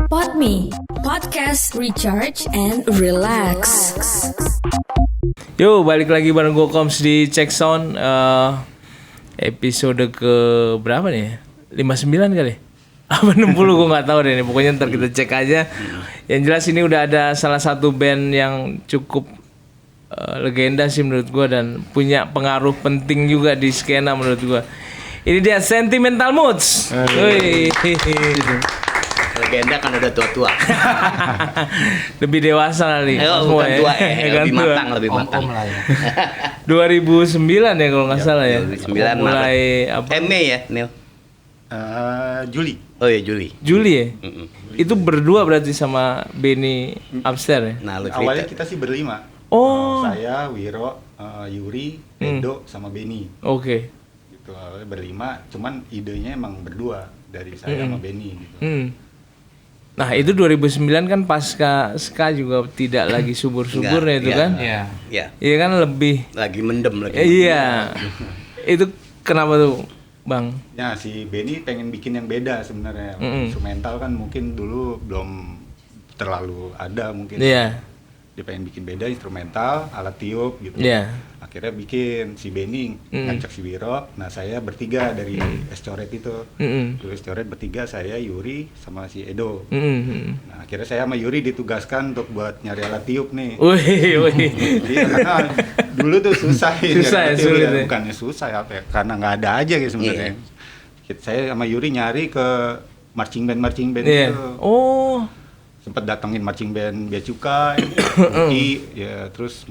Podme, podcast recharge and relax. Yo, balik lagi bareng gue Koms di Check Sound. Episode ke berapa nih? 59 kali? Apa 60 gue gak tahu deh nih. Pokoknya ntar kita cek aja. Yang jelas ini udah ada salah satu band yang cukup legenda sih menurut gue, dan punya pengaruh penting juga di skena menurut gue. Ini dia Sentimental Moods. Legenda kan udah tua-tua. Lebih dewasa kali. Bukan tua ya. Lebih matang, lebih matang. 2009 ya kalau nggak salah ya. 2009 mulai apa? Mei ya, Neil. Juli. Oh ya, Juli. Juli ya. Itu berdua berarti sama Benny Upstairs ya. Nah, lu Awalnya cerita. kita sih berlima. Oh. Saya, Wiro, Yuri, Edo, sama Benny. Oke. Gitu, awalnya berlima. Cuman idenya emang berdua dari saya sama Benny. Gitu. Nah itu 2009 kan pasca ska juga tidak lagi subur-suburnya itu kan. Iya. Iya kan lebih. Lagi mendem lagi. Iya. Itu kenapa tuh Bang? Ya si Benny pengen bikin yang beda sebenarnya. Instrumental kan mungkin dulu belum terlalu ada mungkin. Iya. Dia pengen bikin beda instrumental, alat tiup gitu. Iya. Akhirnya bikin si Benny ngajak si Wiro. Nah saya bertiga dari Es Coret itu. Dulu Es Coret bertiga, saya, Yuri, sama si Edo. Nah akhirnya saya sama Yuri ditugaskan untuk buat nyari alat tiup nih. Wih. Iya, karena dulu tuh susah Susah ya, nyari sulit tiup, ya. bukannya susah ya, karena nggak ada aja gitu sebenarnya. Saya sama Yuri nyari ke marching band Iya. itu. Oh. Sempet datengin marching band Bea Cukai, Uki, ya terus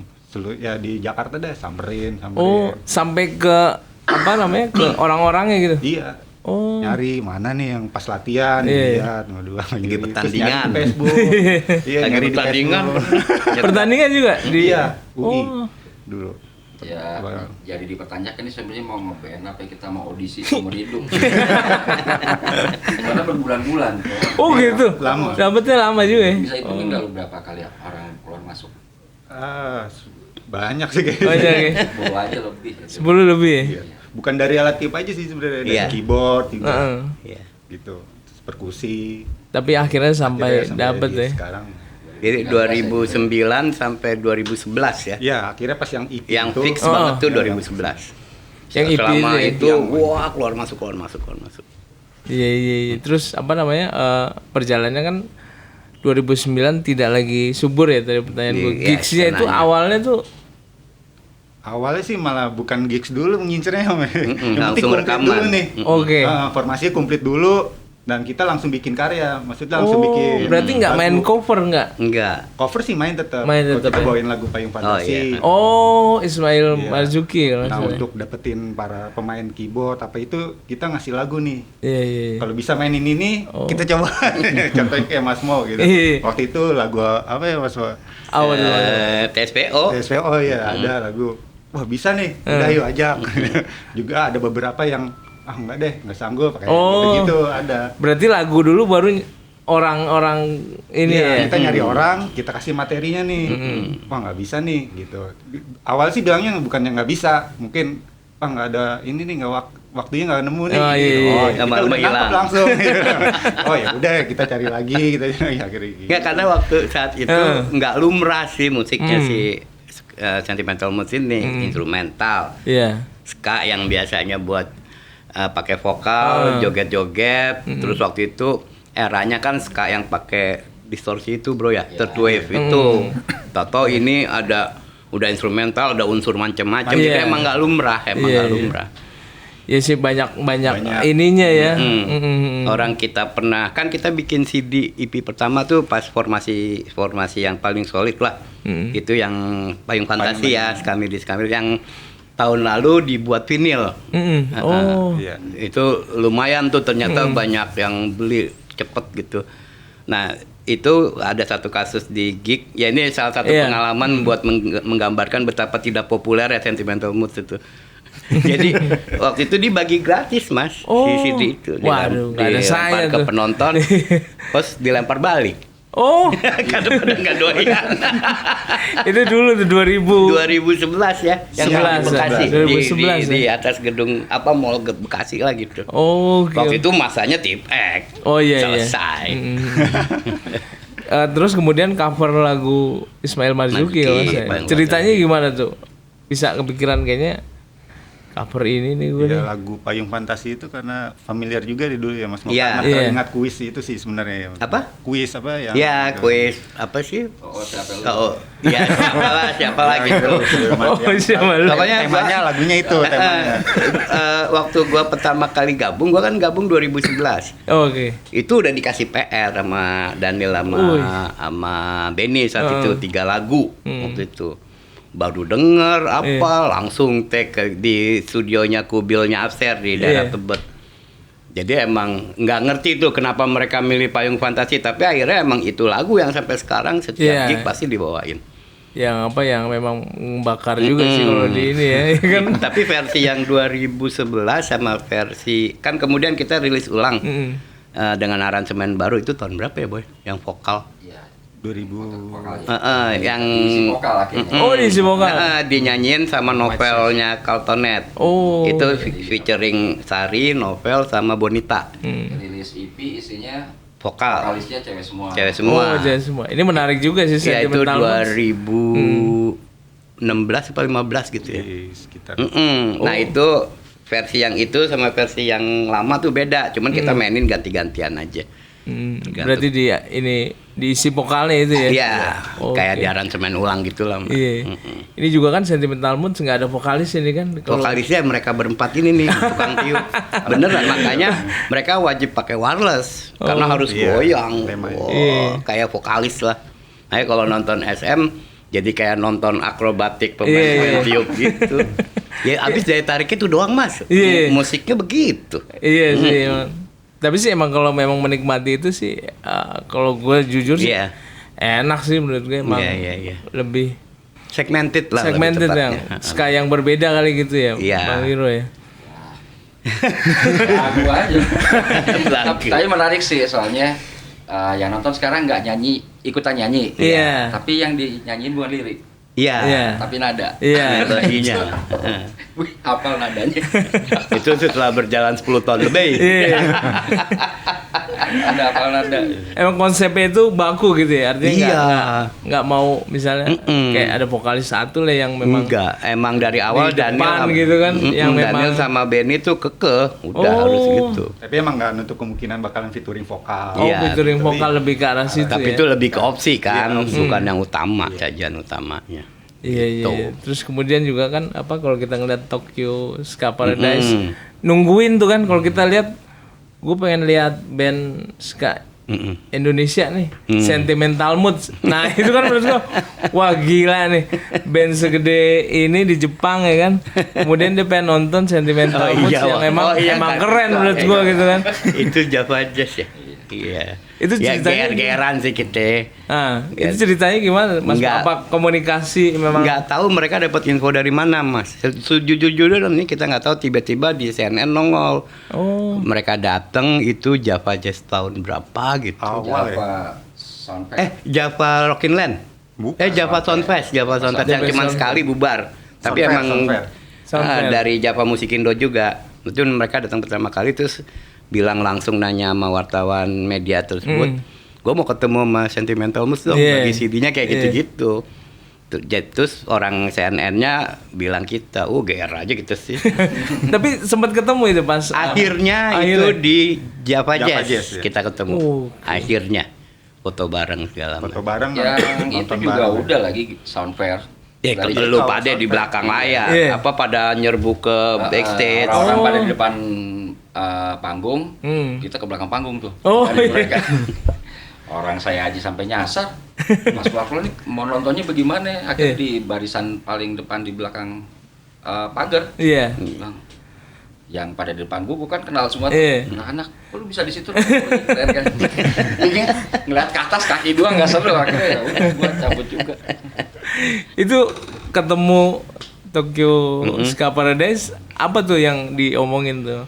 ya di Jakarta deh samperin. Oh, sampai ke apa namanya, ke orang-orangnya gitu. Iya. Oh. Nyari mana nih yang pas latihan, Iya. lihat dua Lagi pertandingan. Facebook. Iya, Lagi nyari di pertandingan. Facebook. Pertandingan juga di. Iya, UI Oh. dulu. Ya, Apa? jadi dipertanyakan ini sebenarnya mau nge-band apa kita mau audisi seumur hidup. Karena berbulan-bulan. Oh gitu. Lama. Dapetnya lama juga ya. Bisa hitungin nggak lu berapa kali orang keluar masuk? Banyak sih kayaknya. Banyak ya. 10 aja lebih. 10 lebih ya. Iya. Bukan dari alat tiup aja sih sebenarnya, dari Iya. keyboard juga. Iya. Gitu. Terus perkusi. Tapi akhirnya sampai Akhirnya dapet di ya. Sekarang. Jadi 2009 sampai 2011 ya. Ya, akhirnya pas yang EP Yang itu, fix banget tuh 2011. Yang EP Selama itu ya? itu wah keluar masuk. Iya. Terus apa namanya, perjalanannya kan 2009 tidak lagi subur ya tadi pertanyaan gue. Iya, Gigsnya itu skenanya. awalnya tuh. awalnya sih malah bukan gigs dulu ngincernya. Yang penting langsung komplit rekaman. dulu nih. Oke. Formasinya komplit dulu dan kita langsung bikin karya. Maksudnya langsung bikin. Berarti nggak lagu. main cover nggak? Enggak. Cover sih main tetap. Main tetep Kita ya? bawain lagu Payung Fantasi. iya. Oh, Ismail Iya. Marzuki kalau Nah, nggak salah. untuk dapetin para pemain keyboard apa itu kita ngasih lagu nih. Iya. Kalau bisa mainin ini, kita coba. Contohnya kayak Mas Mo gitu. Iya. Waktu itu lagu apa ya Mas Mo? Awal dulu. TSPO. SPO ya ada lagu. Wah bisa nih, udah yuk ajak. Juga ada beberapa yang enggak deh, enggak sanggup kayak gitu ada. Berarti lagu dulu baru orang-orang ini Iya, ya. kita nyari orang, kita kasih materinya nih. Wah nggak bisa nih gitu. Awal sih bilangnya bukan yang nggak bisa, mungkin nggak ada ini nih, nggak waktunya nggak nemu nih. Oh, iya, gitu. iya. Oh, ya Lama-lama kita udah hilang. nangkep langsung. Oh ya udah kita cari lagi kita akhirnya. Gitu. Enggak, karena waktu saat itu nggak lumrah sih musiknya si Sentimental Moods ini, instrumental. Iya. Ska yang biasanya buat pakai vokal, joget-joget. Terus waktu itu eranya kan ska yang pakai distorsi itu bro ya, third wave itu. Tato ini ada udah instrumental, ada unsur macam-macam. Jadi Iya. emang nggak lumrah, Iya. lumrah. Ya sih banyak ininya ya. Orang kita pernah kan kita bikin CD EP pertama tuh pas formasi yang paling solid lah. Itu yang Payung Fantasi ya, Skamil yang tahun lalu dibuat vinil. Oh. Iya. Itu lumayan tuh ternyata banyak yang beli cepet gitu. Nah itu ada satu kasus di gig, ya ini salah satu pengalaman buat menggambarkan betapa tidak populer ya Sentimental Moods itu. Jadi waktu itu dibagi gratis mas, si CD itu Waduh, nggak ada saya dilempar ke tuh. penonton, terus dilempar balik. Oh, Karena pada nggak doyan. itu dulu tuh 2000. 2011 ya, yang 11, di Bekasi, 2011 di atas gedung Mall Bekasi lah gitu. Oh, Waktu itu masanya tip X. Oh iya selesai. Terus kemudian cover lagu Ismail Marzuki ya, Mas, ya. Bang Ceritanya gimana tuh? Bisa kepikiran kayaknya cover ini nih gue nih. Ya, lagu Payung Fantasi itu karena familiar juga di dulu ya Mas. Iya. Karena Iya. teringat kuis itu sih sebenarnya ya. Mas. Apa? Kuis apa yang? Ya, kuis apa sih? Oh, siapa lu? Oh, ya siapa lagi tuh? Oh, siapa lu? Pokoknya temanya lagunya itu temanya. Waktu gua pertama kali gabung, gua kan gabung 2011. Oke. Itu udah dikasih PR sama Daniel sama Benny saat itu 3 lagu waktu itu. Baru denger langsung take di studionya Kubilnya Afser di daerah Tebet. Jadi emang nggak ngerti tuh kenapa mereka milih Payung Fantasi, tapi akhirnya emang itu lagu yang sampai sekarang setiap gig pasti dibawain. Yang memang membakar juga sih kalau di ini ya, kan. Tapi versi yang 2011 sama versi kan kemudian kita rilis ulang dengan aransemen baru itu tahun berapa ya Boy? Yang vokal? Iya. 2000. Yang Isi vokal akhirnya. Oh, diisi vokal. dinyanyiin sama novelnya Carltonet. Oh. Itu featuring Sari, Novel sama Bonita. Rilis EP isinya Vokal. vokalisnya cewek semua. Cewek semua. Oh, jadi semua. Ini menarik juga sih Ya itu Sentimental Moods. 2016 atau 15 gitu ya. Di sekitar. Nah itu versi yang itu sama versi yang lama tuh beda. Cuman kita mainin ganti-gantian aja. Berarti ini diisi vokalnya itu ya? Iya, Oke. kayak di aransemen ulang gitu lah. Mbak. Iya. Ini juga kan Sentimental Moods nggak ada vokalis ini kan? Kalau- Vokalisnya mereka berempat ini nih, tukang tiup. Beneran, makanya mereka wajib pakai wireless karena harus goyang. Kayak vokalis lah. Nah, kalau nonton SM jadi kayak nonton akrobatik pemain tiup gitu. Ya abis daya tarik itu doang Mas. Iya. Musiknya begitu. Iya sih. Emang. Tapi sih emang kalau memang menikmati itu sih, kalau gue jujur sih enak sih menurut gue emang lebih segmented lah. segmented yang ska yang berbeda kali gitu ya, Iya. Bang Wiro ya. Lagu aja. Lagu. Tapi menarik sih soalnya yang nonton sekarang nggak ikutan nyanyi. Iya. Tapi yang dinyanyiin bukan lirik, Iya. Iya. tapi nada. Iya. Melodinya. Wih, hafal nadanya. Itu setelah berjalan 10 tahun lebih. Iya. Ada hafal nada. Emang konsepnya itu baku gitu ya, artinya Iya. nggak mau misalnya kayak ada vokalis satu lah yang memang Enggak, emang dari awal di depan Daniel gitu kan, yang Daniel memang- sama Benny tuh kekeh, udah Oh. harus gitu. Tapi emang nggak nutup kemungkinan bakalan featuring vokal. Iya. featuring vokal lebih ke arah situ Tapi ya. itu lebih ke opsi kan, bukan yang utama, sajian utamanya. Iya, Gitu. iya. Terus kemudian juga kan kalau kita ngeliat Tokyo Ska Paradise nungguin tuh kan, kalau kita lihat, gue pengen lihat band ska Indonesia nih, Sentimental Moods. Nah itu kan menurut gue, wah gila nih, band segede ini di Jepang ya kan. Kemudian dia pengen nonton Sentimental Moods yang emang keren menurut gue gitu kan. Itu Java Jazz ya. Iya. Itu ya ceritanya ger-geran sih kita. Nah, itu ceritanya gimana, Mas? Enggak. Apa komunikasi memang? Nggak tahu mereka dapat info dari mana, Mas. Sejujurnya nih kita nggak tahu, tiba-tiba di CNN nongol. Oh, Mereka datang itu Java Jazz tahun berapa gitu. Awal ya. Java Soundfest. Java Rockin' Land. Bukan, Java Soundfest yang cuma sekali bubar. Tapi Soundfest, emang Soundfest. dari Java Musikindo juga. Itu mereka datang pertama kali terus bilang langsung nanya sama wartawan media tersebut, gue mau ketemu sama Sentimental Moods dong, bagi CD-nya kayak gitu-gitu. Terus orang CNN-nya bilang kita, GR aja gitu sih. tapi sempat ketemu itu pas Akhirnya itu akhirnya. di Java Java Jazz, Jazz, ya. kita ketemu. Akhirnya foto bareng segala Foto macam. bareng Yang itu nonton juga bareng. udah lagi sound fair. Ya Dari lu tahu pada di sound belakang fair. layar, Iya. apa pada nyerbu ke backstage. Orang-orang pada Oh. di depan panggung, kita ke belakang panggung tuh. Oh, Dari iya. mereka. Orang saya aja sampai nyasar. Mas Waflo nih mau nontonnya bagaimana? Akhirnya Iya. di barisan paling depan di belakang pagar. Iya. Bilang, yang pada di depan gua kan kenal semua tuh. Iya. Anak-anak, kok lu bisa di situ? Keren kan? Jadi ngeliat ke atas kaki doang nggak seru, akhirnya ya udah gua cabut juga. Itu ketemu Tokyo Ska Paradise, apa tuh yang diomongin tuh?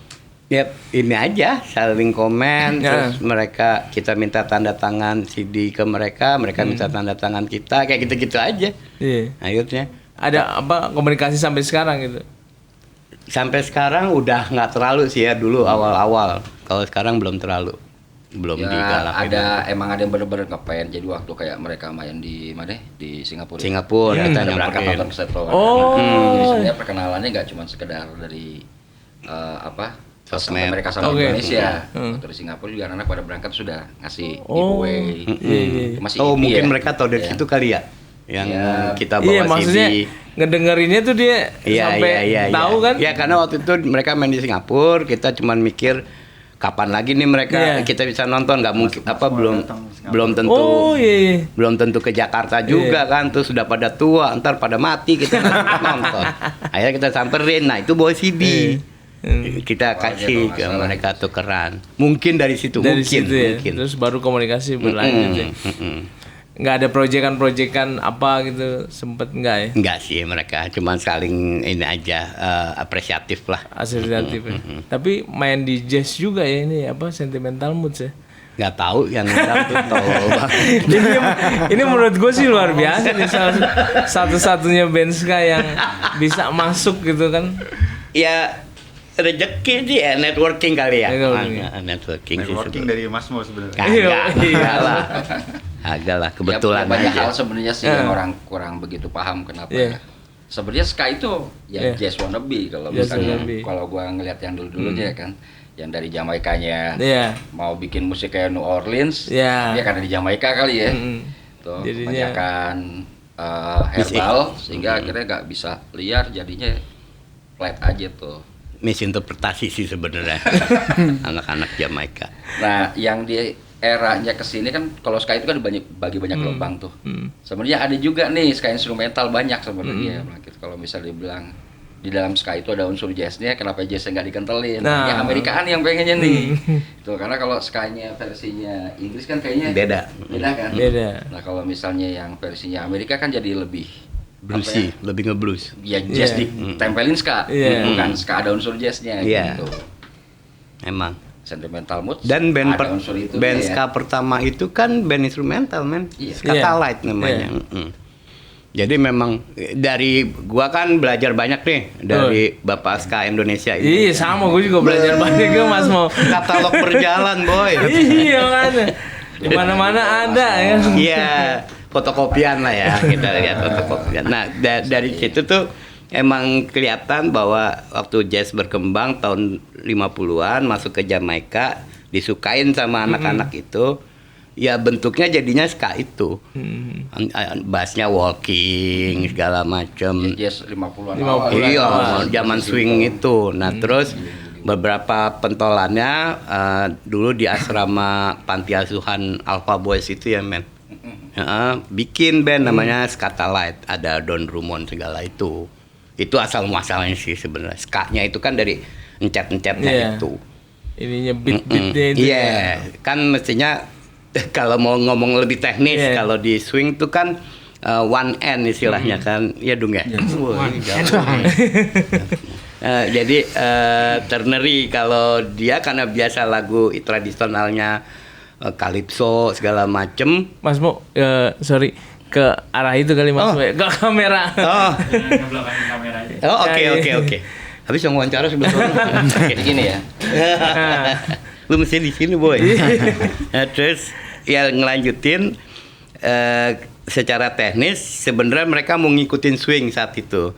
Ya ini aja saling komen, Ya. terus kita minta tanda tangan CD ke mereka minta tanda tangan kita, kayak gitu-gitu aja. Iya. Akhirnya Ada apa komunikasi sampai sekarang gitu? sampai sekarang udah nggak terlalu sih ya, dulu awal-awal. Kalau sekarang belum terlalu, belum Ya, digalakin. emang ada yang bener-bener ngepen. Jadi waktu kayak mereka main di mana? Di Singapura. Singapura kita Kita berangkat nyamperin. nonton Seto. Oh. Jadi sebenarnya perkenalannya nggak cuma sekedar dari Sosmed. mereka sama Oke. Indonesia. Waktu di Singapura juga anak-anak pada berangkat sudah ngasih Oh. giveaway. Iya. Masih Oh EP mungkin ya. mereka tahu dari Ya. situ kali ya, yang Ya. kita Iya, bawa maksudnya CD. ngedengerinnya tuh dia sampai tahu kan? Ya karena waktu itu mereka main di Singapura, kita cuman mikir kapan lagi nih mereka Iya. kita bisa nonton, nggak mungkin belum datang ke Singapura. belum tentu Oh iya. belum tentu ke Jakarta juga kan, tuh sudah pada tua, ntar pada mati kita nonton. Akhirnya kita samperin, nah itu bawa CD. Kita kasih ke mereka tukeran. Mungkin dari situ, Dari mungkin, situ ya. mungkin. Terus baru komunikasi berlanjut ya. Nggak ada proyekan-proyekan apa gitu, sempet nggak ya? Enggak sih mereka, cuman saling ini aja apresiatif lah. Asosiatif ya. Tapi main di jazz juga ya ini apa Sentimental Moods ya. Nggak tahu yang ngundang tuh tolol banget. ini menurut gue sih luar biasa nih, satu-satunya band ska yang bisa masuk gitu kan. Ya rezeki sih ya, networking kali ya. Networking. Networking sih Networking dari Mas Mo sebenarnya. Kagak lah. Agak lah, kebetulan ya, banyak aja. hal sebenarnya sih yang orang kurang begitu paham kenapa Iya. ya. Sebenarnya ska itu ya Iya. jazz wannabe kalau Jazz misalnya wannabe. kalau gua ngelihat yang dulu-dulunya kan, yang dari Jamaikanya Iya. mau bikin musik kayak New Orleans, Iya. ya karena di Jamaika kali ya. Mm-mm. Tuh, Jadinya- kebanyakan herbal sehingga akhirnya nggak bisa liar, jadinya flat aja tuh. Misinterpretasi sih sebenarnya anak-anak Jamaika. Nah, yang di eranya kesini kan kalau ska itu kan bagi banyak gelombang tuh. Sebenarnya ada juga nih ska instrumental banyak sebenarnya. Gitu. Kalau misalnya dibilang di dalam ska itu ada unsur jazznya, kenapa jazznya nggak dikentelin? Nah. Yang Amerikaan yang pengennya nih. Tuh, karena kalau skanya versinya Inggris kan kayaknya Beda. kan. Beda. Nah, kalau misalnya yang versinya Amerika kan jadi lebih Bluesy, lebih ngeblues. ya jazz Iya. ditempelin ska, Iya. bukan ska ada unsur jazznya Iya. gitu. Emang. Sentimental Mood Dan band ada unsur itu band ya. ska pertama itu kan band instrumental, men. Iya. Scatalight Iya. namanya. Jadi memang dari gua kan belajar banyak nih dari Bapak Ska Indonesia ini. Iya sama, gue juga belajar banyak ke Mas Mo. Katalog berjalan, boy. Iya kan. Di mana-mana ada ya. Iya, fotokopian lah ya, kita lihat fotokopian. Nah, dari situ tuh emang kelihatan bahwa waktu jazz berkembang tahun 50-an masuk ke Jamaika, disukain sama anak-anak itu, ya bentuknya jadinya ska itu. Bassnya walking segala macam. Jazz 50-an 50-an. awal. Iya, awal. zaman swing itu. Nah, terus beberapa pentolannya dulu di asrama panti asuhan Alpha Boys itu ya, men. Bikin band namanya Scatalight, ada Don Drummond segala itu. Itu asal muasalnya sih sebenarnya. Ska-nya itu kan dari encet-encetnya Iya. itu. Ininya beat-beatnya itu. Iya, ya. kan mestinya kalau mau ngomong lebih teknis, Iya. kalau di swing tuh kan one end istilahnya kan, ya Dung ya. Wah, ini jauh nih. Jadi ternary kalau dia karena biasa lagu tradisionalnya calypso segala macem. Mas Mo, sorry ke arah itu kali Mas Mo, ya. Ke kamera. Oh, oke. Habis yang wawancara sebetulnya. Jadi gini ya. Lu mesti di sini, boy. Nah, terus ya ngelanjutin secara teknis sebenarnya mereka mau ngikutin swing saat itu.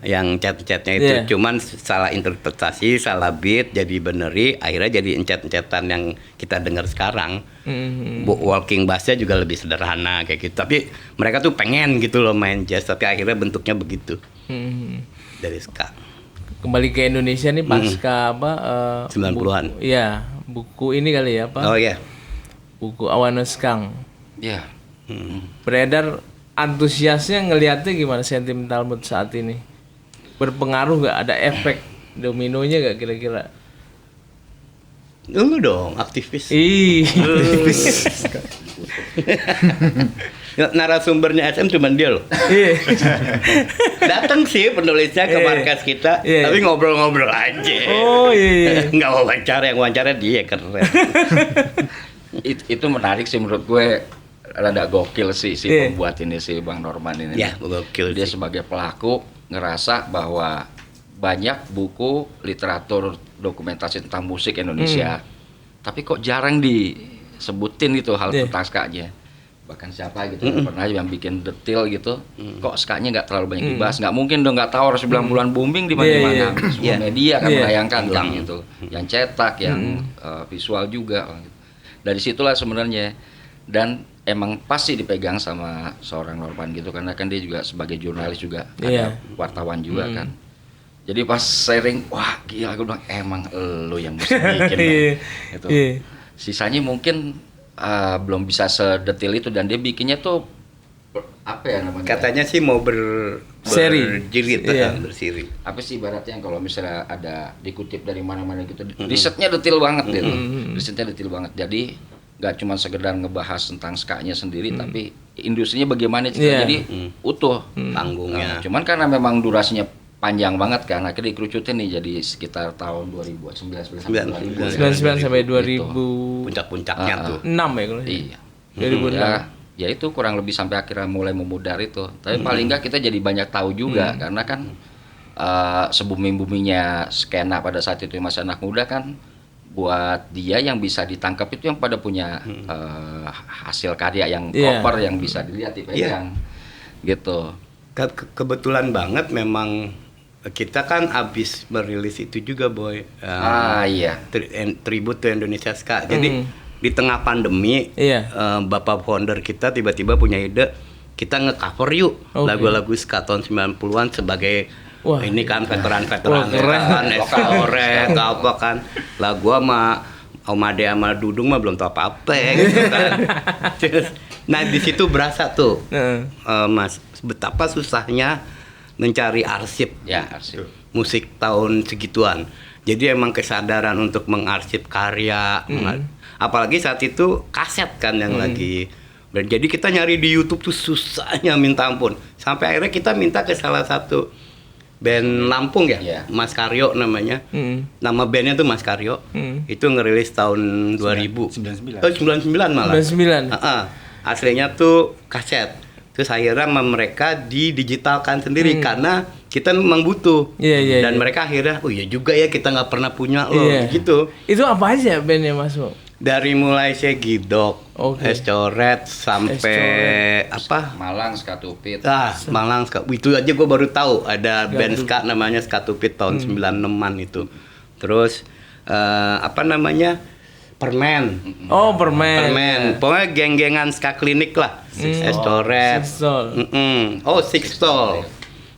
Yang cat-catnya itu Iya. cuman salah interpretasi, salah beat, jadi beneri, akhirnya jadi encet-encetan yang kita dengar sekarang. Walking bassnya juga lebih sederhana kayak gitu. Tapi mereka tuh pengen gitu loh main jazz, tapi akhirnya bentuknya begitu dari ska. Kembali ke Indonesia nih pasca apa 90-an. Iya, buku ini kali ya, apa? Oh iya. Buku Awareness Kang. Ya. Beredar, antusiasnya ngelihatnya gimana Sentimental Mood saat ini? Berpengaruh nggak, ada efek dominonya nggak kira-kira? Lu dong aktivis. Ih. narasumbernya SM cuma dia loh. Iya. Datang sih penulisnya ke Iya. markas kita, Iya. tapi ngobrol-ngobrol aja. Oh iya. Nggak wawancara, yang wawancara dia keren. Itu menarik sih menurut gue, rada gokil sih si Iya. pembuat ini, si Bang Norman ini. Ya, gokil Dia sih. sebagai pelaku ngerasa bahwa banyak buku literatur dokumentasi tentang musik Indonesia, tapi kok jarang disebutin gitu hal Iya. tentang skanya. Bahkan siapa gitu pernah yang bikin detail gitu, kok skanya nggak terlalu banyak dibahas. Nggak mungkin dong, nggak tahu harus 9 bulan booming di mana-mana. Iya, Semua Iya. media kan Iya. menayangkan Hilang. tentang itu, yang cetak, yang visual juga. Dari situlah sebenarnya, dan emang pasti dipegang sama seorang Norman gitu, karena kan dia juga sebagai jurnalis juga, Iya. ada wartawan juga kan. Jadi pas sharing, wah gila, gue bilang emang lo yang mesti bikin. Iya. Bang. Gitu. Iya. Sisanya mungkin belum bisa sedetil itu, dan dia bikinnya tuh apa ya namanya? Katanya sih mau Seri. berjilid, Iya. bersiri. Apa sih ibaratnya kalau misalnya ada dikutip dari mana-mana gitu, risetnya detail banget gitu. Risetnya detail banget. Jadi nggak cuma sekedar ngebahas tentang ska-nya sendiri, tapi industrinya bagaimana sih. Iya. Jadi utuh Panggungnya. Cuman karena memang durasinya panjang banget kan, akhirnya dikerucutin nih jadi sekitar tahun 2019 sampai 2000. 99 sampai 2006 Puncak-puncaknya tuh. ya kalau. Iya. 2006. Ya itu kurang lebih sampai akhirnya mulai memudar itu. Tapi paling nggak kita jadi banyak tahu juga, karena kan sebumi-buminya skena pada saat itu masih anak muda kan, buat dia yang bisa ditangkap itu yang pada punya hasil karya yang Iya. proper, yang bisa dilihat dipegang gitu. Kebetulan banget memang kita kan abis merilis itu juga Boy. Iya. Tribute to Indonesia Ska. Jadi di tengah pandemi, Iya. Bapak founder kita tiba-tiba punya ide, kita nge-cover yuk Oke. lagu-lagu ska tahun 90-an sebagai Wah. ini kan veteran-veteran Wah, keren. kan, Estorek, apa kan. Lagu sama Om Ade sama Dudung mah belum tahu apa-apa gitu kan. Terus, nah di situ berasa tuh, Heeh. Mas, betapa susahnya mencari arsip Ya, arsip. musik tahun segituan. Jadi emang kesadaran untuk mengarsip karya, apalagi saat itu kaset kan yang lagi. Dan jadi kita nyari di YouTube tuh susahnya minta ampun. Sampai akhirnya kita minta ke salah satu band Lampung ya, Iya. Mas Karyo namanya. Nama bandnya tuh Mas Karyo. Itu ngerilis tahun 2000. 99. Oh, 99 malah. 99. Heeh. Aslinya tuh kaset. Terus akhirnya mereka didigitalkan sendiri karena kita memang butuh. Iya, iya, Dan iya. mereka akhirnya, oh iya juga ya kita nggak pernah punya loh, Iya. gitu. Itu apa aja bandnya Mas Mo? Dari mulai Segidok, Oke. Escoret sampai apa? Malang, Skatupit. Malang Ska. Itu aja gue baru tahu ada band ska namanya Skatupit tahun 96-an itu. Terus apa namanya? Permen. Oh, Permen. Permen. Pokoknya geng-gengan ska klinik lah. Escoret. Sixtol. Oh, Sixtol.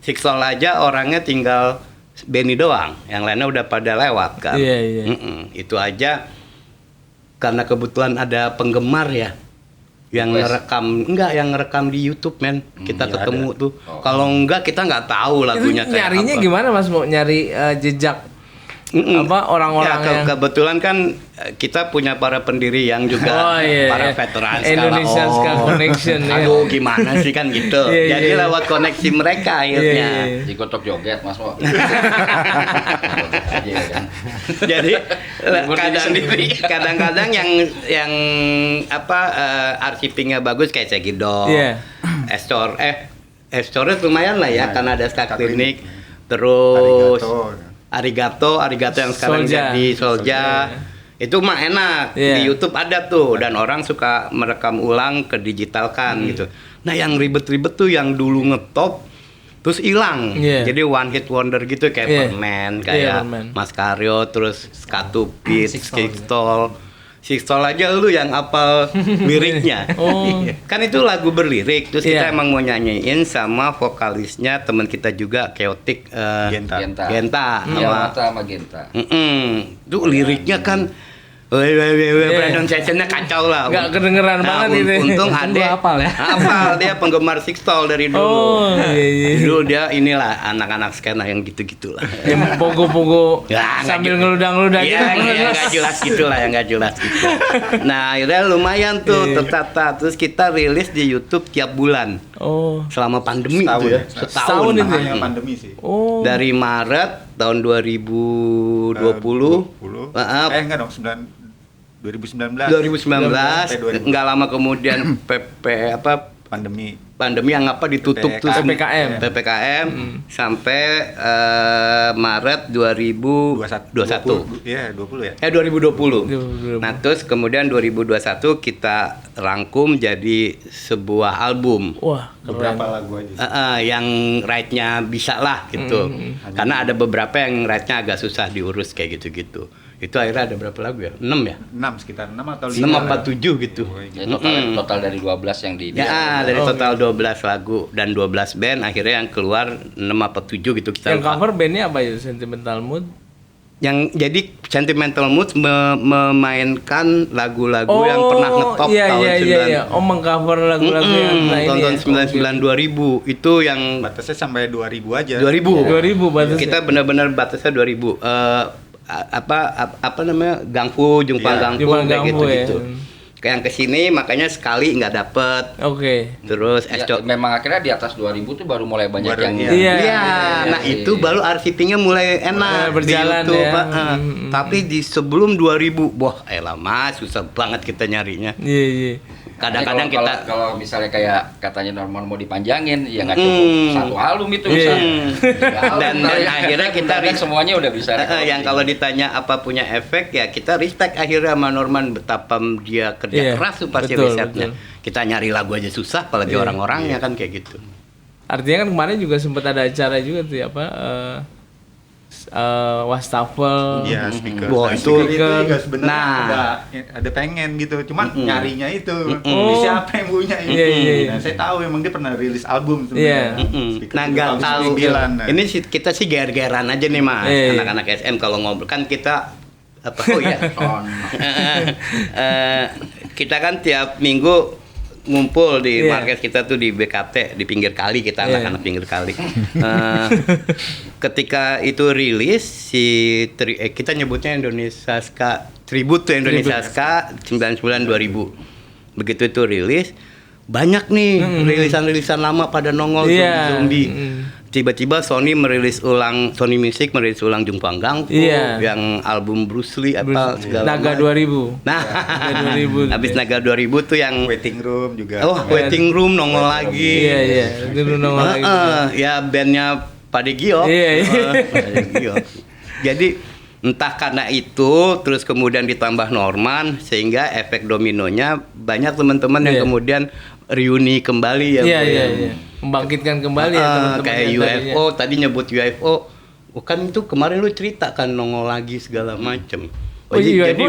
Sixtol aja orangnya tinggal Benny doang. Yang lainnya udah pada lewat kan. Iya, iya. Itu aja karena kebetulan ada penggemar ya yang Request. ngerekam di YouTube men. Kita iya ketemu ada. tuh. Kalau enggak kita nggak tahu Itu lagunya kayak nyarinya apa. gimana Mas Mo? Nyari jejak apa orang-orang Ya, yang kebetulan kan kita punya para pendiri yang juga Oh, iya, para iya. veteran Indonesia Ska Connection, ya. Aduh gimana sih kan gitu. Iya, Jadi iya. lewat koneksi mereka akhirnya. Iya, iya. Dikotok joget Mas Mo. Aja kan. Jadi Berdiri sendiri. kadang-kadang yang apa arsipingnya bagus kayak Segidok, Iya. Escoret lumayan lah ya karena ada ska Ska klinik. Terus Arigato. Arigato yang sekarang Solja. jadi Solja. Itu mah enak, Iya. di YouTube ada tuh dan orang suka merekam ulang ke digitalkan gitu. Nah yang ribet-ribet tuh yang dulu ngetop terus hilang. Iya. Jadi one hit wonder gitu kayak Iya. Permen, Iya, kayak Permen. Mas Karyo, terus Skatupit, Sixtol. Sixtol. Sixtol aja lu yang apal liriknya. Oh. Kan itu lagu berlirik, terus kita Iya. emang mau nyanyiin sama vokalisnya teman kita juga Chaotic Genta. Genta. Genta Iya, sama Mata sama Genta. Itu liriknya kan pronunciation-nya kacau lah. Nggak kedengeran banget itu. Untung Untung Ade gua hafal ya. hafal, dia penggemar Sixtol dari dulu. Oh, iya. Dulu dia inilah anak-anak skena yang gitu-gitulah. Yang pogo-pogo Ya, sambil nggak ngeludang-ngeludang Iya, gitu. yang nggak jelas gitulah, yang nggak jelas gitu. Nah, akhirnya lumayan tuh Iya. tertata. Terus kita rilis di YouTube tiap bulan Oh. selama pandemi Setahun tuh ya. ya. Setahun itu. Tengahnya pandemi sih. Oh. Dari Maret tahun 2020. 20. Maaf. Enggak dong, 2019. 2019 2020. nggak lama kemudian Pandemi. pandemi yang apa ditutup tuh PPKM. PPKM sampai Maret 2021. Iya, 20 ya. 2020. 2020. Nah, terus kemudian 2021 kita rangkum jadi sebuah album. Wah, Beberapa keren. lagu aja sih. Yang right-nya bisa lah gitu. Karena ada beberapa yang right-nya agak susah diurus kayak gitu-gitu. Itu akhirnya ada berapa lagu ya? 6 ya? 6 sekitar 6 atau 5. 6 apa 7 gitu. Ya, total dari 12 yang di Ya, dari total 12 lagu dan 12 band akhirnya yang keluar 6 apa 7 gitu kita Yang lupa. cover bandnya apa ya? Sentimental Mood. Yang jadi Sentimental Moods memainkan lagu-lagu yang pernah ngetop iya, tahun iya, 9 iya, iya. Oh, mengcover lagu-lagu yang nah ini tahun ya. 99 2000 itu yang Batasnya sampai 2000 aja. 2000. 2000 batasnya. Kita benar-benar batasnya 2000. Apa namanya? Gangfu, Jumpang Iya, Gangfu Jumpang kayak Gangfu, gitu-gitu. ya. Kayak yang kesini makanya sekali nggak dapet. Oke. Terus Ya, Esco. memang akhirnya di atas 2000 tuh baru mulai banyak Baru, yang iya. Iya. Iya, nah itu baru RCT-nya mulai enak Berjalan di YouTube, ya. Pak. Tapi di sebelum 2000, wah elah mas, susah banget kita nyarinya. Iya, iya. Kadang-kadang Kalau- kita kalau misalnya kayak katanya Norman mau dipanjangin ya nggak cukup satu album itu bisa. Tiga album Dan kali ya. akhirnya kita Dan semuanya udah bisa yang kalau ditanya apa punya efek ya kita respect akhirnya sama Norman betapa dia kerja Iya, keras tuh pasti betul, risetnya. betul. Kita nyari lagu aja susah apalagi Iya, orang-orangnya kan kayak gitu. Artinya kan kemarin juga sempat ada acara juga tuh ya, apa wastafel. Iya, speaker. Wah, Nah, itu- speaker juga sebenarnya Nah. ada pengen gitu. Cuman nyarinya itu. Ini siapa yang punya ini? Iya, iya, iya. Nah, saya tahu emang dia pernah rilis album Iya. sebenarnya. Speaker Nah itu nggak tahun tahu 99, nah. ini kita sih ger-geran aja nih mas Iya, iya. anak-anak SM kalau ngobrol kan kita apa oh ya kita kan tiap minggu ngumpul di Iya. market kita tuh di BKT di pinggir kali kita Iya. anak-anak pinggir kali. Ketika itu rilis kita nyebutnya Indonesia Ska Tribute to Indonesia Ska 99 2000. Begitu itu rilis banyak nih rilisan-rilisan lama pada nongol Iya. zombie. Tiba-tiba Sony Music merilis ulang Jumpang Gangfu Iya. yang album Bruce Lee apa segala Naga macam. 2000. Nah, Naga 2000. habis Naga 2000 tuh yang Waiting Room juga. oh Waiting Room nongol lagi. Iya, iya. Itu nongol lagi. Ya bandnya Pade Gio. Iya, iya. Pade Gio. Jadi entah karena itu terus kemudian ditambah Norman sehingga efek dominonya banyak teman-teman yang Iya. kemudian reuni kembali ya. Iya, Bu, iya, ya. iya. Membangkitkan kembali ya teman-teman Kayak yang UFO tadinya. tadi nyebut UFO. Oh, kan itu kemarin lu cerita kan nongol lagi segala macem. Oh iya, jadi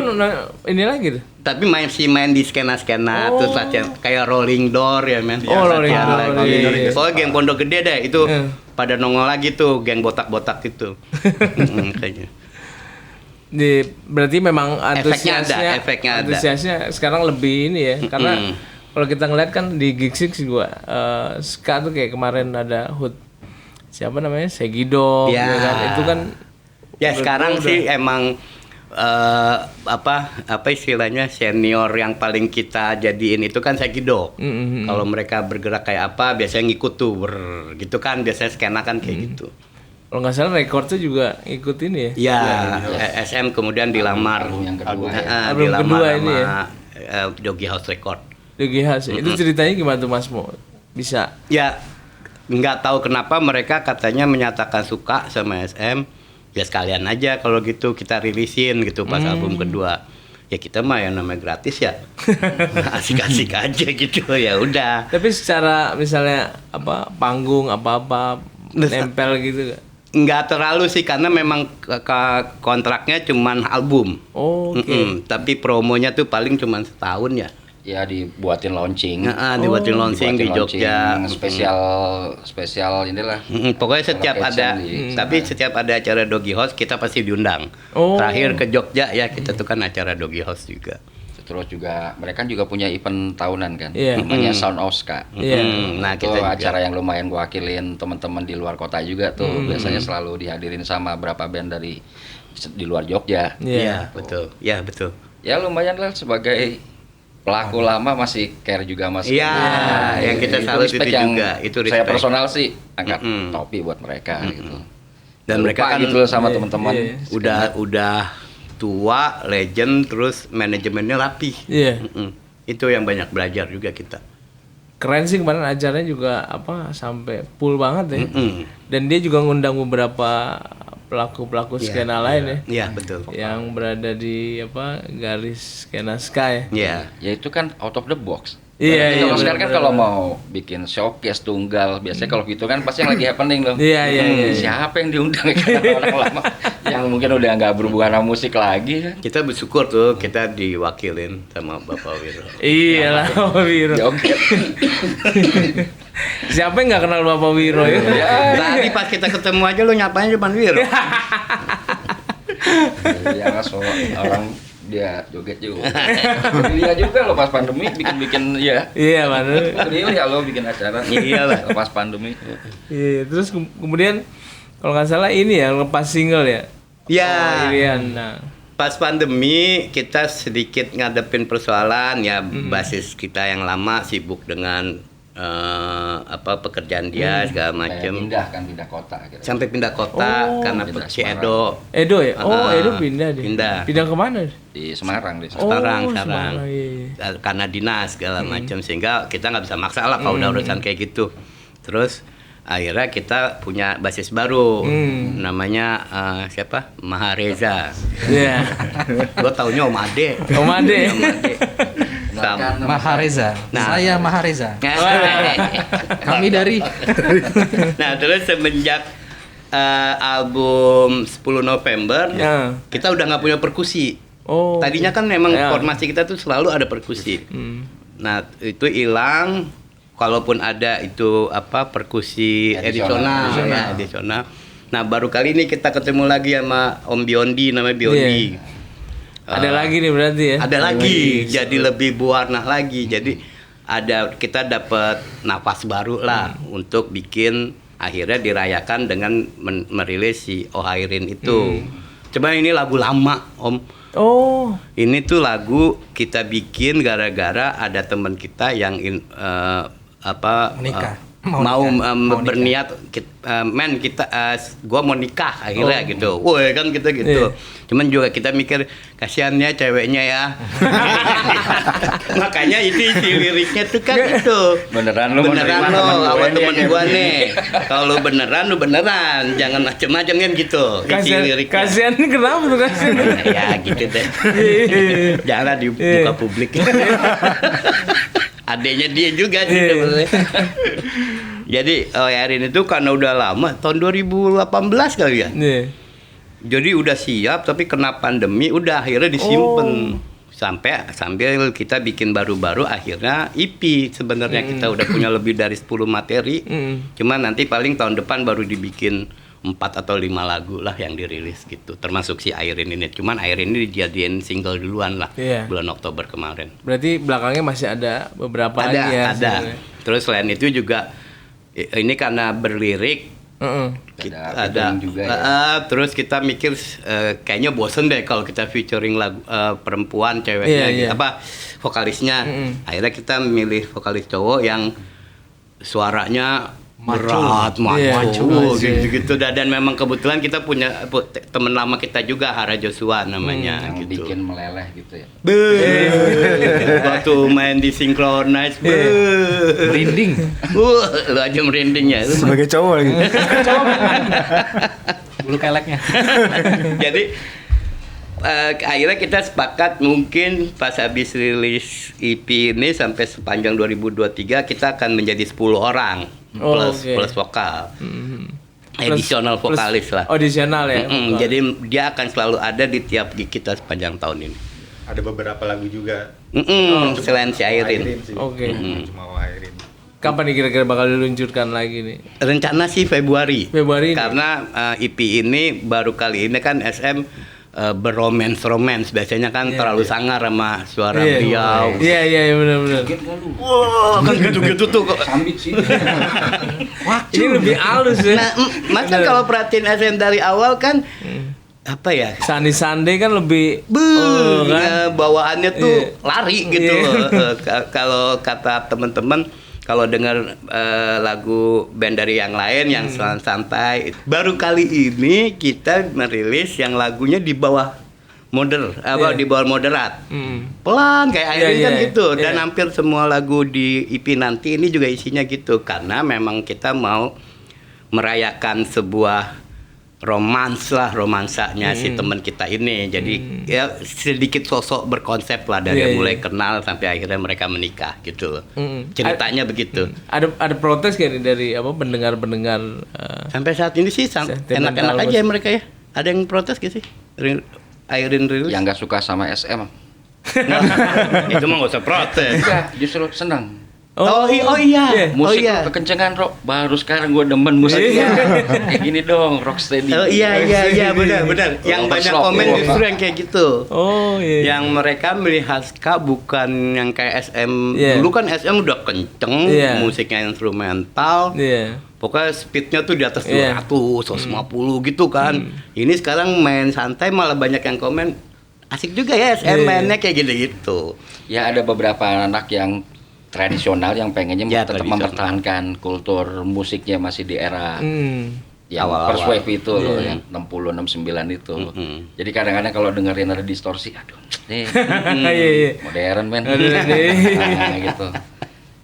ini lagi tuh. tapi main di skena-skena Oh. terus latihan kayak Rolling Door ya men. Oh, Rolling Latihan Door, lagi. iya, iya. Soalnya geng Pondok Gede deh itu Iya. pada nongol lagi tuh geng botak-botak itu. Kayaknya. Berarti memang Efeknya ada, antusiasnya, efeknya ada. antusiasnya sekarang lebih ini ya, karena kalau kita ngeliat kan di Gig Six juga ska tuh kayak kemarin ada Hood siapa namanya Segido, Ya. ya kan? Itu kan Ya sekarang udah- sih emang apa istilahnya senior yang paling kita jadiin itu kan Segido. Kalau mereka bergerak kayak apa biasanya ngikut tuh gitu kan biasanya skena kan kayak gitu. kalau nggak salah rekornya juga ikut ini ya. Ya, SM kemudian dilamar. album yang kedua ya. Album Dilamar kedua sama ini ya. Doggy House Record. DGH itu ceritanya gimana tuh Mas Mo? Bisa. Ya nggak tahu kenapa mereka katanya menyatakan suka sama SM. Ya sekalian aja kalau gitu kita rilisin gitu pas album kedua. Ya kita mah yang namanya gratis ya. Asik-asik aja gitu ya udah. Tapi secara misalnya apa panggung apa-apa nempel gitu gak? Nggak terlalu sih karena memang kontraknya cuman album. Oh, oke. Tapi promonya tuh paling cuman setahun ya. Ya dibuatin launching. Dibuatin launching di Jogja. Spesial inilah. Pokoknya setiap ada, tapi setiap ada acara Doggy House kita pasti diundang. Terakhir ke Jogja ya kita tuh kan acara Doggy House juga. Terus juga mereka juga punya event tahunan kan, Iya. namanya Sound of Ska. Nah Itu kita juga. acara yang lumayan gua wakilin teman-teman di luar kota juga tuh. Biasanya selalu dihadirin sama berapa band dari di luar Jogja. Iya betul, ya betul. Ya lumayan lah sebagai pelaku lama masih care juga mas. Iya, yang kita salut itu respect yang juga, itu saya respect. personal sih angkat topi buat mereka gitu. Dan mereka kan gitu sama teman-teman. udah tua, legend, terus manajemennya rapi. Iya. Itu yang banyak belajar juga kita. Keren sih kemarin acaranya juga sampai full banget ya. Dan dia juga ngundang beberapa pelaku skena lain ya. Iya betul. Yang berada di garis skena ska ya. Iya. Ya itu kan out of the box. Iya, Kalau sekarang kan bener-bener. kalau mau bikin showcase tunggal, biasanya kalau gitu kan pasti yang lagi happening loh. Iya. Siapa yang diundang kan orang lama yang mungkin udah nggak berhubungan sama musik lagi kan? Kita bersyukur tuh kita diwakilin sama Bapak Wiro. Iya lah Bapak Wiro. Joget. Siapa yang nggak kenal Bapak Wiro ya? Tadi pas kita ketemu aja lu nyapanya cuma Wiro. Ya so orang dia joget juga. Dia juga loh pas pandemi bikin ya. Iya mana? Dia ya lo bikin acara. Iya lah. Pas pandemi. Iya. Terus kemudian kalau nggak salah ini ya lepas single ya. Iya. Irian. Nah. Pas pandemi kita sedikit ngadepin persoalan ya, basis kita yang lama sibuk dengan pekerjaan dia segala Kayak macem. pindah kota gitu. Sampai pindah kota karena pindah si Semarang. Edo. Edo ya? Edo pindah deh. Pindah. Ke mana? Di Semarang Semarang. Semarang, iya. Karena dinas segala macam sehingga kita nggak bisa maksa lah kalau udah urusan kayak gitu. Terus akhirnya kita punya basis baru namanya siapa? Mahareza. Iya. Gue taunya Om Ade. Om Ade. Mahareza. Nah. Saya Mahareza. Kami dari Nah terus semenjak album 10 November Ya. kita udah nggak punya perkusi. Oh. Tadinya kan memang Ya. formasi kita tuh selalu ada perkusi. Nah itu hilang. Kalaupun ada itu perkusi edisional. Nah baru kali ini kita ketemu lagi sama Om Biondi, namanya Biondi. Ada lagi nih berarti ya? Ada lagi, jadi lebih berwarna lagi. Jadi kita dapat nafas baru lah untuk bikin, akhirnya dirayakan dengan merilis si Ohairin itu. Coba ini lagu lama Om. Oh. Ini tuh lagu kita bikin gara-gara ada teman kita yang Menikah. mau Mau berniat gua mau nikah akhirnya gitu. Woi kan kita gitu. Cuman juga kita mikir kasihannya ceweknya ya. Makanya itu isi liriknya tuh kan itu. Beneran lu Beneran menerima lo teman gue sama ini, temen ya. gua nih. Kalau lu beneran, jangan macem-macem kan gitu. Isi liriknya. Kasihan kenapa tuh kasihan? Ya gitu deh. Jangan dibuka publik. Adanya dia juga sih sebenarnya. Jadi Ohairin itu karena udah lama tahun 2018 kali ya. Nih. Jadi udah siap tapi kena pandemi udah akhirnya disimpan. Sambil kita bikin baru-baru akhirnya EP sebenarnya kita udah punya lebih dari 10 materi. Cuman nanti paling tahun depan baru dibikin 4 atau 5 lagu lah yang dirilis gitu. Termasuk si Airin ini. Cuman Airin ini dijadiin single duluan lah. Iya. Bulan Oktober kemarin. Berarti belakangnya masih ada beberapa lagi ya? Ada. sebenarnya. Terus selain itu juga ini karena berlirik Ada juga ya. terus kita mikir kayaknya bosen deh kalau kita featuring lagu perempuan ceweknya Iya, iya. vokalisnya. Akhirnya kita milih vokalis cowok yang suaranya berat, maco, gitu-gitu. Dan memang kebetulan kita punya teman lama kita juga, Hara Joshua namanya Yang gitu. bikin meleleh gitu ya. Waktu main di Synchronize, merinding. lu aja merinding ya. Sebagai cowok lagi. Bulu keleknya. Jadi akhirnya kita sepakat mungkin pas habis rilis EP ini sampai sepanjang 2023 kita akan menjadi 10 orang plus vokal. Additional vokalis lah. Audisional ya. vokal. Jadi dia akan selalu ada di tiap gig kita sepanjang tahun ini. ada beberapa lagu juga. Selain si Airin. sih. Oke. Cuma Airin. Kapan nih kira-kira bakal diluncurkan lagi nih? Rencana sih Februari. Februari ini? Karena EP ini baru kali ini kan SM berromance. Biasanya kan terlalu sangar sama suara beliau. Iya benar. Wah, kan gitu-gitu tuh kok. Sambit sih. Ini lebih halus ya. Nah, Mas kan kalau perhatiin SM dari awal kan apa ya? Sandi Sande kan lebih kan? Bawaannya tuh lari gitu Iya. loh. Kalau kata teman-teman kalau dengar lagu band dari yang lain yang santai, baru kali ini kita merilis yang lagunya di bawah di bawah moderat. Pelan kayak Airin kan gitu. Dan hampir semua lagu di EP nanti ini juga isinya gitu karena memang kita mau merayakan sebuah romansanya si teman kita ini. Jadi ya sedikit sosok berkonsep lah dari mulai kenal sampai akhirnya mereka menikah gitu loh. Ceritanya begitu. Ada protes gak nih dari pendengar-pendengar? Sampai saat ini sih enak-enak aja mereka ya. Ada yang protes gak sih? Airin rilis? Yang nggak suka sama SM. Itu mah gak usah protes. Enggak, justru senang. Oh iya. Musik lu kekencengan, Rok. Baru sekarang gue demen musik. Kayak gini dong, rocksteady. Oh iya benar. Yang banyak komen justru yang kayak gitu. Oh iya. Yang mereka melihat ska bukan yang kayak SM. Dulu kan SM udah kenceng, musiknya instrumental. Pokoknya speednya tuh di atas 200, 150 gitu kan. Ini sekarang main santai malah banyak yang komen asik juga ya SM mainnya kayak gitu-gitu. Ya ada beberapa anak yang tradisional yang pengennya tetap mempertahankan kultur musiknya masih di era yang first wave itu loh, yang 60 69 itu. Jadi kadang-kadang kalau dengerin ada distorsi, aduh, modern men. Nah, gitu.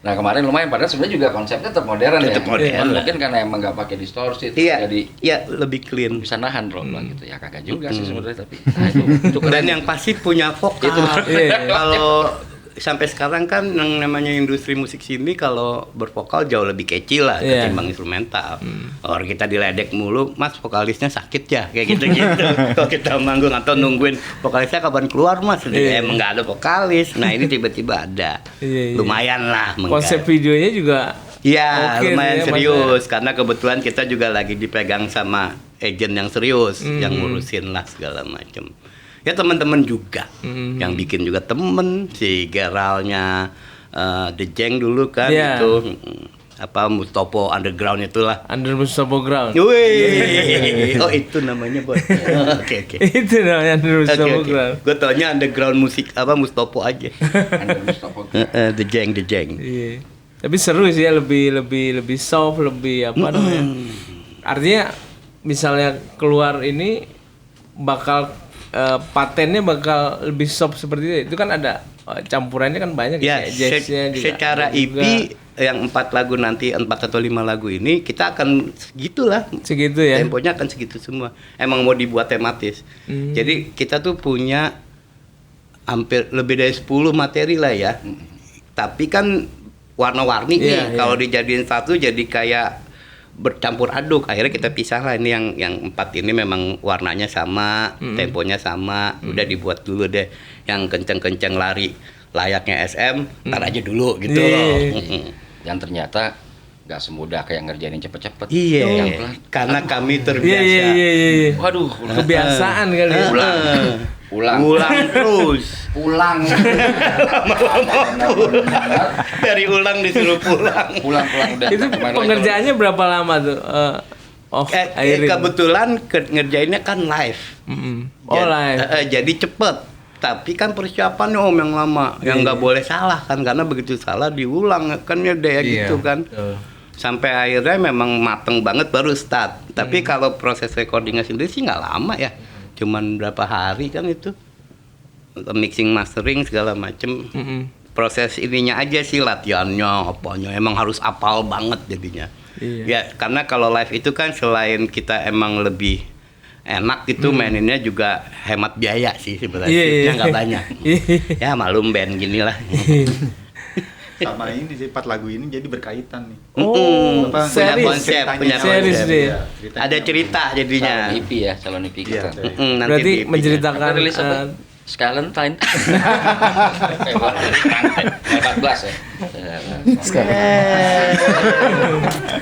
Nah kemarin lumayan, padahal sebenarnya juga konsepnya tetap modern ya. Mungkin karena emang nggak pakai distorsi, jadi lebih clean. bisa nahan loh, gitu. Ya kagak juga sih sebenarnya, tapi itu dan yang pasti punya vokal. Kalau sampai sekarang kan yang namanya industri musik sini kalau bervokal jauh lebih kecil lah ketimbang instrumental. Orang kita diledek mulu, Mas vokalisnya sakit ya kayak gitu-gitu. Kalau kita manggung atau nungguin vokalisnya kapan keluar Mas, emang nggak ada vokalis. Nah ini tiba-tiba ada, lumayan lah. Konsep videonya juga lumayan serius karena kebetulan kita juga lagi dipegang sama agent yang serius yang ngurusin lah segala macam. Ya teman-teman juga yang bikin juga temen si Geralnya The Jeng dulu kan itu Mustopo Underground itulah. Mustopo Ground. Wih. Oh itu namanya Boy. Oke. Itu namanya Mustopo Ground. Gue taunya Underground musik Mustopo aja. The Jeng. Iya. Tapi seru sih ya, lebih soft, lebih namanya. Artinya misalnya keluar ini bakal patennya bakal lebih soft seperti itu kan ada campurannya kan banyak ya. Jazznya juga. Secara EP yang 4 lagu nanti 4 atau 5 lagu ini kita akan segitulah. Segitu ya. Temponya akan segitu semua. Emang mau dibuat tematis. Jadi kita tuh punya hampir lebih dari 10 materi lah ya. Tapi kan warna-warni nih. Kalau dijadiin satu jadi kayak bercampur aduk, akhirnya kita pisah lah. Ini yang 4 ini memang warnanya sama, temponya sama, udah dibuat dulu deh yang kenceng-kenceng lari layaknya SM, ntar aja dulu gitu loh. Dan ternyata nggak semudah kayak ngerjain yang cepet-cepet. Iya, karena kami terbiasa. Iya. Waduh, kebiasaan kali. Ulang terus. Pulang. Dari ulang disuruh pulang. Pulang udah. Itu pengerjaannya berapa lama tuh? Kebetulan ngerjainnya kan live. Live. Jadi cepet. Tapi kan persiapannya yang lama, yang nggak boleh salah kan, karena begitu salah diulang kan ya gitu kan. Sampai akhirnya memang mateng banget baru start. Tapi kalau proses recordingnya sendiri sih nggak lama ya. Cuman berapa hari kan itu mixing mastering segala macem. Proses ininya aja sih latihannya apanya emang harus apal banget jadinya. Ya karena kalau live itu kan selain kita emang lebih enak gitu maininnya juga hemat biaya sih sebenarnya. Nggak banyak. Ya malum band gini lah. Sama ini sih 4 lagu ini jadi berkaitan nih. Punya konsep. Ada cerita jadinya. Calon EP kita. Nanti berarti menceritakan Valentine. Februari 14 ya.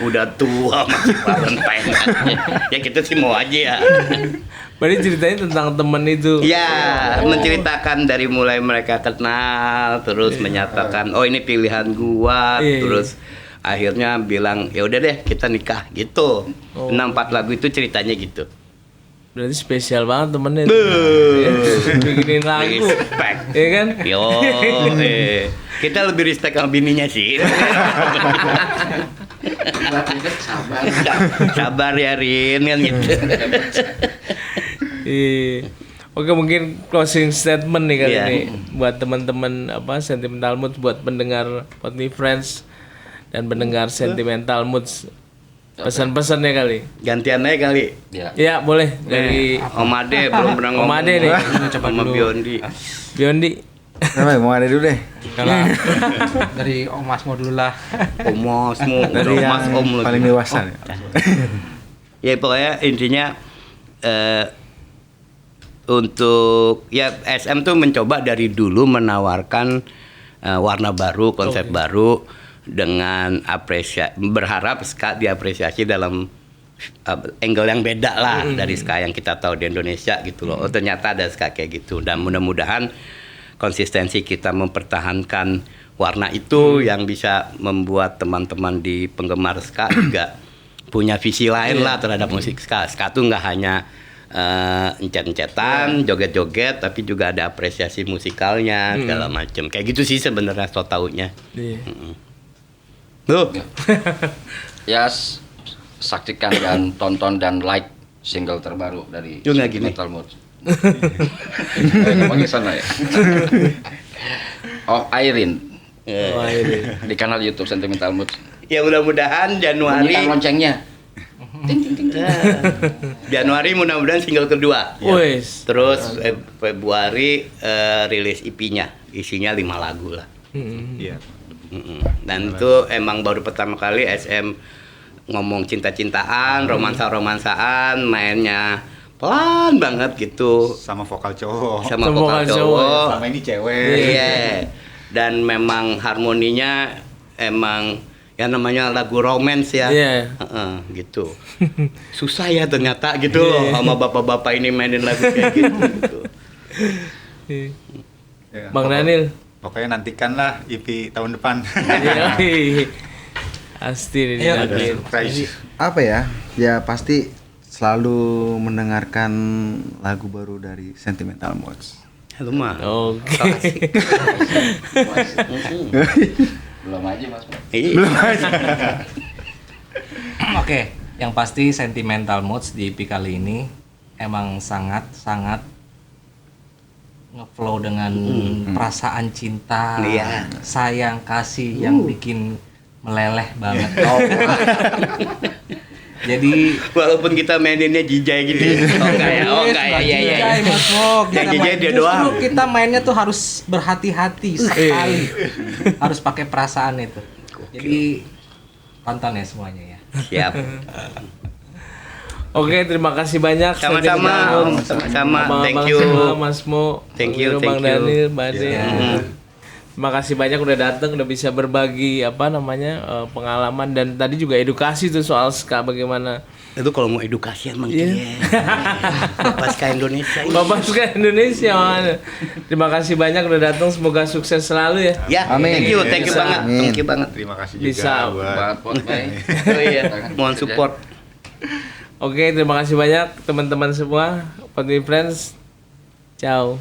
Udah tua masih Valentine. Ya kita sih mau aja ya. Berarti ceritanya tentang temen itu. Ya, menceritakan dari mulai mereka kenal, terus menyatakan, oh ini pilihan gua, Iya. terus akhirnya bilang, ya udah deh kita nikah gitu. 6-4 lagu itu ceritanya gitu. Berarti spesial banget temennya. Bikinin lagu. Respect. Iya kan? Yo, kita lebih respect sama bininya sih. Sabar ya Rin kan gitu. Iya. Oke, mungkin closing statement nih kali Iya. ini buat teman-teman Sentimental Moods, buat pendengar Potni Friends dan pendengar Sentimental Moods. Pesan-pesannya kali. Gantian aja kali. Ya. Ya, boleh dari Om Ade belum pernah ngomong. Om Ade nih. Sama Biondi. Biondi. Apa mau ada dulu deh. Kalau dari Om Masmo dulu lah. Omosmu, Dari Mas yang Om lu. paling dewasa nih. Ya pokoknya intinya untuk ya SM tuh mencoba dari dulu menawarkan warna baru, konsep baru dengan berharap ska diapresiasi dalam angle yang beda lah dari ska yang kita tahu di Indonesia gitu loh. Oh, ternyata ada ska kayak gitu dan mudah-mudahan konsistensi kita mempertahankan warna itu yang bisa membuat teman-teman di penggemar ska juga punya visi lain lah terhadap musik ska. Ska tuh nggak hanya encet-encetan, joget-joget, tapi juga ada apresiasi musikalnya segala macam. Kayak gitu sih sebenarnya so taunya. Iya. Loh, Ya saksikan dan tonton dan like single terbaru dari Lu nggak gini? Sentimental Moods. Pakai sana ya. Oh, Irene Wah, ini. di kanal YouTube Sentimental Moods. ya mudah-mudahan Januari Bunyikan loncengnya. Januari mudah-mudahan single kedua. Wes. Terus Februari rilis EP-nya, isinya 5 lagu lah. Iya. Dan itu emang baru pertama kali SM ngomong cinta-cintaan, romansa-romansaan, mainnya pelan banget gitu Sama vokal cowok. sama Sama vokal vokal cowok, cowok. Sama ini cewek. Iya. Dan memang harmoninya emang ya namanya lagu romance ya. Iya. Heeh, gitu. Susah ya ternyata gitu loh sama bapak-bapak ini mainin lagu kayak gitu. Iya. Ya, Bang Daniel. Pokoknya nantikanlah EP tahun depan. Iya. Pasti nih Iya, Ada dinantiin. surprise. Apa ya? Ya pasti selalu mendengarkan lagu baru dari Sentimental Moods. Lu mah. Oke. Belum aja Mas. Iya. Oke, yang pasti Sentimental Moods di EP kali ini emang sangat ngeflow dengan perasaan cinta, Iya. sayang, kasih yang bikin meleleh banget. Jadi Walaupun kita maininnya jijai gitu. Oh enggak ya. Oh enggak ya. Iya iya. Jijai, Mas Mok. Yang Kita jijai main- dia justru doang. Kita mainnya tuh harus berhati-hati sekali. Harus pakai perasaan itu. Jadi tonton ya semuanya ya. Siap. Oke, terima kasih banyak. Sama-sama, Sentimental Om. Moods. Sama-sama. Abang Thank Abang you. semua, Mas Mo. Thank you, Bang thank you. Daniel, Bade. Mhm. Terima kasih banyak udah datang, udah bisa berbagi pengalaman dan tadi juga edukasi tuh soal ska bagaimana. Itu kalau mau edukasi emang Iya. dia. Bapak Ska Indonesia. Bapak Ska Indonesia. Man. Terima kasih banyak udah datang, semoga sukses selalu ya. Ya, Amin. thank you Bisa. banget. Thank you banget. Terima kasih Bisa. juga buat Buat Potbay. Oh iya, mohon support. Oke, terima kasih banyak teman-teman semua. Potni Friends. Ciao.